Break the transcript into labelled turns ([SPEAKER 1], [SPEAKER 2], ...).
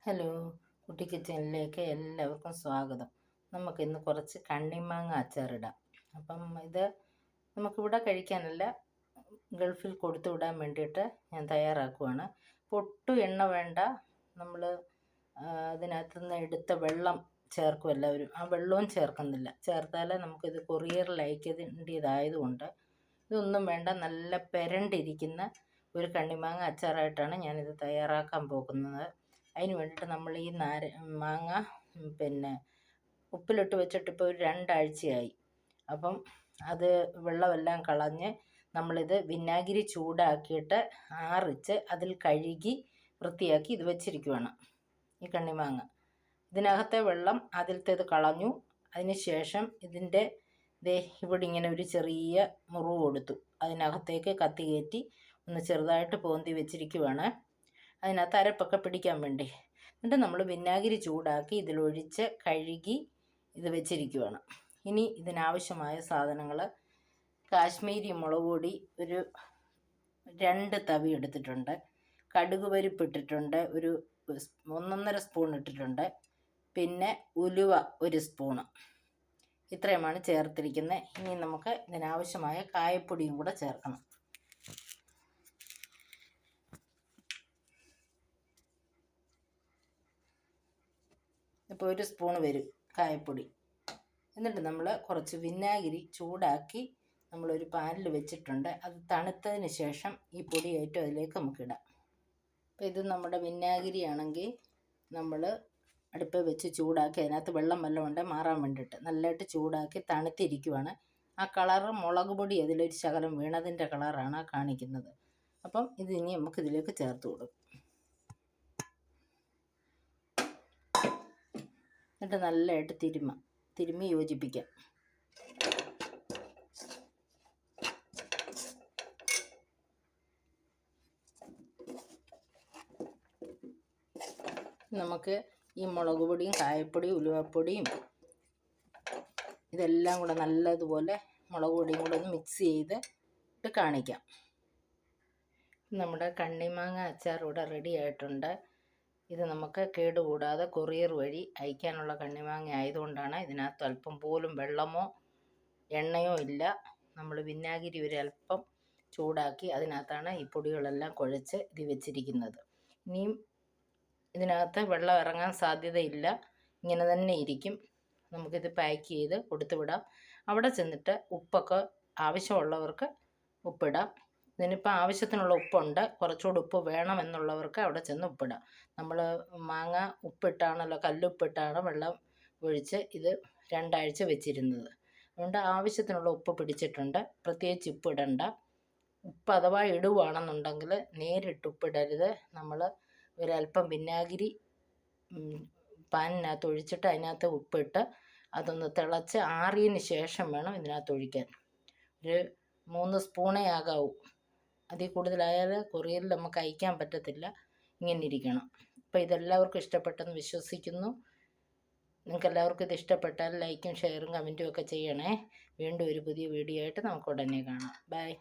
[SPEAKER 1] Hello, കുട്ടി കിച്ചണിലേക്ക് എല്ലാവർക്കും സ്വാഗതം. നമുക്കിന്ന് കുറച്ച് കണ്ണിമാങ്ങ അച്ചാറിടാം. അപ്പം ഇത് നമുക്കിവിടെ കഴിക്കാനല്ല, ഗൾഫിൽ കൊടുത്തു വിടാൻ വേണ്ടിയിട്ട് ഞാൻ തയ്യാറാക്കുവാണ്. ഒട്ടും എണ്ണ വേണ്ട. നമ്മൾ അതിനകത്ത് നിന്ന് എടുത്ത വെള്ളം ചേർക്കും എല്ലാവരും. ആ വെള്ളവും ചേർക്കുന്നില്ല. ചേർത്താലേ നമുക്കിത് കൊറിയറിൽ അയക്കേണ്ടതായതുകൊണ്ട് ഇതൊന്നും വേണ്ട. നല്ല പെരണ്ടിരിക്കുന്ന ഒരു കണ്ണിമാങ്ങ അച്ചാറായിട്ടാണ് ഞാനിത് തയ്യാറാക്കാൻ പോകുന്നത്. അതിന് വേണ്ടിയിട്ട് നമ്മൾ ഈ മാങ്ങ ഉപ്പിലിട്ട് വെച്ചിട്ട് ഇപ്പോൾ ഒരു 2 ആഴ്ചയായി. അപ്പം അത് വെള്ളമെല്ലാം കളഞ്ഞ് നമ്മളിത് വിനാഗിരി ചൂടാക്കിയിട്ട് ആറിച്ച് അതിൽ കഴുകി വൃത്തിയാക്കി ഇത് വെച്ചിരിക്കുവാണ്. ഈ കണ്ണിമാങ്ങ ഇതിനകത്തെ വെള്ളം അതിലത്തേത് കളഞ്ഞു. അതിന് ശേഷം ഇതിൻ്റെ ഇവിടെ ഇങ്ങനെ ഒരു ചെറിയ മുറിവ് കൊടുത്തു. അതിനകത്തേക്ക് കത്തി കയറ്റി ഒന്ന് ചെറുതായിട്ട് പോന്തി വെച്ചിരിക്കുവാണ്, അതിനകത്ത് അരപ്പൊക്കെ പിടിക്കാൻ വേണ്ടി. എന്നിട്ട് നമ്മൾ വിനാഗിരി ചൂടാക്കി ഇതിലൊഴിച്ച് കഴുകി ഇത് വെച്ചിരിക്കുവാണ്. ഇനി ഇതിനാവശ്യമായ സാധനങ്ങൾ: കാശ്മീരി മുളക് പൊടി ഒരു 2 തവി എടുത്തിട്ടുണ്ട്, കടുക് പരിപ്പിട്ടിട്ടുണ്ട്, ഒരു 1.5 സ്പൂൺ ഇട്ടിട്ടുണ്ട്, പിന്നെ ഉലുവ 1 സ്പൂണ്. ഇത്രയുമാണ് ചേർത്തിരിക്കുന്നത്. ഇനി നമുക്ക് ഇതിനാവശ്യമായ കായപ്പൊടിയും കൂടെ ചേർക്കണം. ഇപ്പോൾ 1 സ്പൂൺ വരും കായപ്പൊടി. എന്നിട്ട് നമ്മൾ കുറച്ച് വിനാഗിരി ചൂടാക്കി നമ്മളൊരു പാനിൽ വെച്ചിട്ടുണ്ട്. അത് തണുത്തതിന് ശേഷം ഈ പൊടി ഏറ്റവും അതിലേക്ക് നമുക്കിടാം. അപ്പോൾ ഇത് നമ്മുടെ വിനാഗിരി ആണെങ്കിൽ നമ്മൾ അടുപ്പിൽ വെച്ച് ചൂടാക്കി അതിനകത്ത് വെള്ളം വല്ലതും ഉണ്ട് മാറാൻ വേണ്ടിയിട്ട് നല്ലതായിട്ട് ചൂടാക്കി തണുത്തിരിക്കുവാണ്. ആ കളറ് മുളക് പൊടി അതിലൊരു ശകലം വീണതിൻ്റെ കളറാണ് ആ കാണിക്കുന്നത്. അപ്പം ഇതിനി നമുക്കിതിലേക്ക് ചേർത്ത് കൊടുക്കും. എന്നിട്ട് നല്ലതായിട്ട് തിരുമ്മി യോജിപ്പിക്കാം. നമുക്ക് ഈ മുളക് പൊടിയും കായപ്പൊടിയും ഉലുവപ്പൊടിയും ഇതെല്ലാം കൂടെ നല്ലതുപോലെ മുളക് പൊടിയും കൂടെ ഒന്ന് മിക്സ് ചെയ്തിട്ട് കാണിക്കാം. നമ്മുടെ കണ്ണിമാങ്ങ അച്ചാർ ഇവിടെ റെഡി ആയിട്ടുണ്ട്. ഇത് നമുക്ക് കേടുകൂടാതെ കൊറിയർ വഴി അയക്കാനുള്ള കണ്ണിമാങ്ങ ആയതുകൊണ്ടാണ്. ഇതിനകത്ത് അല്പം പോലും വെള്ളമോ എണ്ണയോ ഇല്ല. നമ്മൾ വിനാഗിരി ഒരല്പം ചൂടാക്കി അതിനകത്താണ് ഈ പൊടികളെല്ലാം കുഴച്ച് ഇത് വെച്ചിരിക്കുന്നത്. ഇനിയും ഇതിനകത്ത് വെള്ളം ഇറങ്ങാൻ സാധ്യതയില്ല, ഇങ്ങനെ തന്നെ ഇരിക്കും. നമുക്കിത് പാക്ക് ചെയ്ത് കൊടുത്തു വിടാം. അവിടെ ചെന്നിട്ട് ഉപ്പൊക്കെ ആവശ്യമുള്ളവർക്ക് ഉപ്പിടാം. ഇതിനിപ്പോൾ ആവശ്യത്തിനുള്ള ഉപ്പുണ്ട്, കുറച്ചുകൂടി ഉപ്പ് വേണമെന്നുള്ളവർക്ക് അവിടെ ചെന്ന് ഉപ്പിടാം. നമ്മൾ മാങ്ങ ഉപ്പിട്ടാണല്ലോ, കല്ലുപ്പിട്ടാണ് വെള്ളം ഒഴിച്ച് ഇത് 2 ആഴ്ച വെച്ചിരുന്നത്. അതുകൊണ്ട് ആവശ്യത്തിനുള്ള ഉപ്പ് പിടിച്ചിട്ടുണ്ട്. പ്രത്യേകിച്ച് ഉപ്പിടണ്ട. ഉപ്പ് അഥവാ ഇടുവാണെന്നുണ്ടെങ്കിൽ നേരിട്ട് ഉപ്പിടരുത്. നമ്മൾ ഒരല്പം വിനാഗിരി പാനിനകത്ത് ഒഴിച്ചിട്ട് അതിനകത്ത് ഉപ്പിട്ട് അതൊന്ന് തിളച്ച് ആറിയതിന് ശേഷം വേണം ഇതിനകത്ത് ഒഴിക്കാൻ. ഒരു 3 സ്പൂണേ ആകാവൂ. അതിൽ കൂടുതലായാൽ കൊറിയറിൽ നമുക്ക് അയക്കാൻ പറ്റത്തില്ല. ഇങ്ങനെ ഇരിക്കണം. അപ്പോൾ ഇതെല്ലാവർക്കും ഇഷ്ടപ്പെട്ടെന്ന് വിശ്വസിക്കുന്നു. നിങ്ങൾക്ക് എല്ലാവർക്കും ഇത് ഇഷ്ടപ്പെട്ടാൽ ലൈക്കും ഷെയറും കമൻറ്റും ഒക്കെ ചെയ്യണേ. വീണ്ടും ഒരു പുതിയ വീഡിയോ ആയിട്ട് നമുക്ക് ഉടനെ കാണാം. ബൈ.